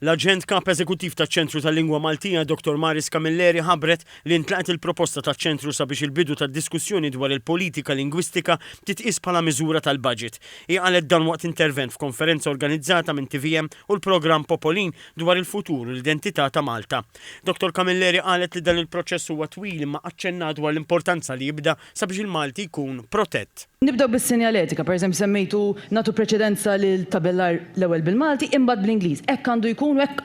L-Aġent Kap Eżekuttiv taċ-Ċentru tal-Lingwa Maltija Dr. Maris Camilleri ħabbret li ntlaqet il-proposta taċ-ċentru sabiex il-bidu tad-diskussjoni dwar il-politika lingwistika titqis bħala miżura tal-budget. Hi qalet dan waqt intervent f'konferenza organizzata minn TVM u l-programm Popolin dwar il-futur u l-identità ta' Malta. Dr. Camilleri qalet li dan il-proċess huwa twil imma aċċenna dwar l-importanza li jibda sabiex il-Malti jkun protett. Nibdew bis-sinjaletika, pereżempju semmejtu nagħtu preċedenza lil tabellar l-ewwel bil-Malti imbagħad bl-Ingliż. Hekk għandu jkun hekk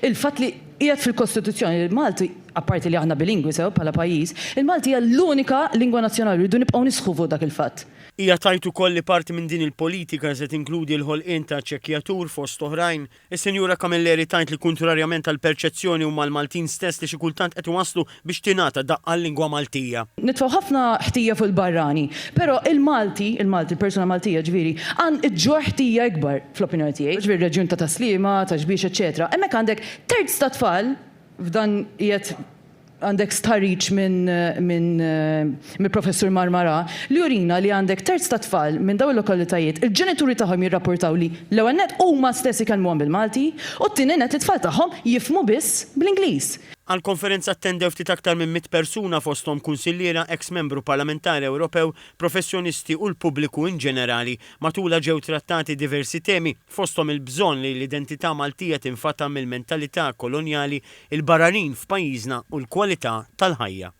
il-fatt li qiegħed fil-Kostituzzjoni li Malti apparti li aħna bilingwi sew bħala pajjiż, il-Malti hija l-unika lingwa nazzjonali rridu nibqgħu nisħu fuq dak il-fatt. Hija tajtu kolli parti minn din il-politika se tinkludi l-ħolqien ta' ċekkjatur fost oħrajn. Is-Sinjura Camilleri tajt li kontrarjament tal-perċezzjoni huma l-Maltin stess li xi kultant qed iwasslu biex tingħata daqqa l-lingwa Maltija. Nitfgħu ħafna ħtija fuq il-barrani, però il-Malti, il-persuna Maltija ġifieri, ġor ħtija ikbar fl-opinjoni tiegħi, ġifieri reġjun ta' Taslima, ta' Xbiex, eċetera. Hemmhekk għandek terz ta' tfal f'dan qiegħed għandek starriċ minn professur Marmara li jurina li għandek terz ta' tfal minn daw il-lokalitajiet, il-ġenituri tagħhom jirrapportaw li l-ewwel nett huma stess ikellmuhom bil-Malti u t-tieni nett it-tfal tagħhom jifhmu biss bl-Ingliż. Għal-konferenza attendew ftit aktar minn 100 persuna fosthom kunsilliera, ex-membru parlamentari Ewropew, professjonisti u l-pubbliku in ġenerali. Matula ġew trattati diversi temi fosthom il-bżonn li l-identità Maltija tinfata mill-mentalità kolonjali, il-barranin f'pajjiżna u l-kwalità tal-ħajja.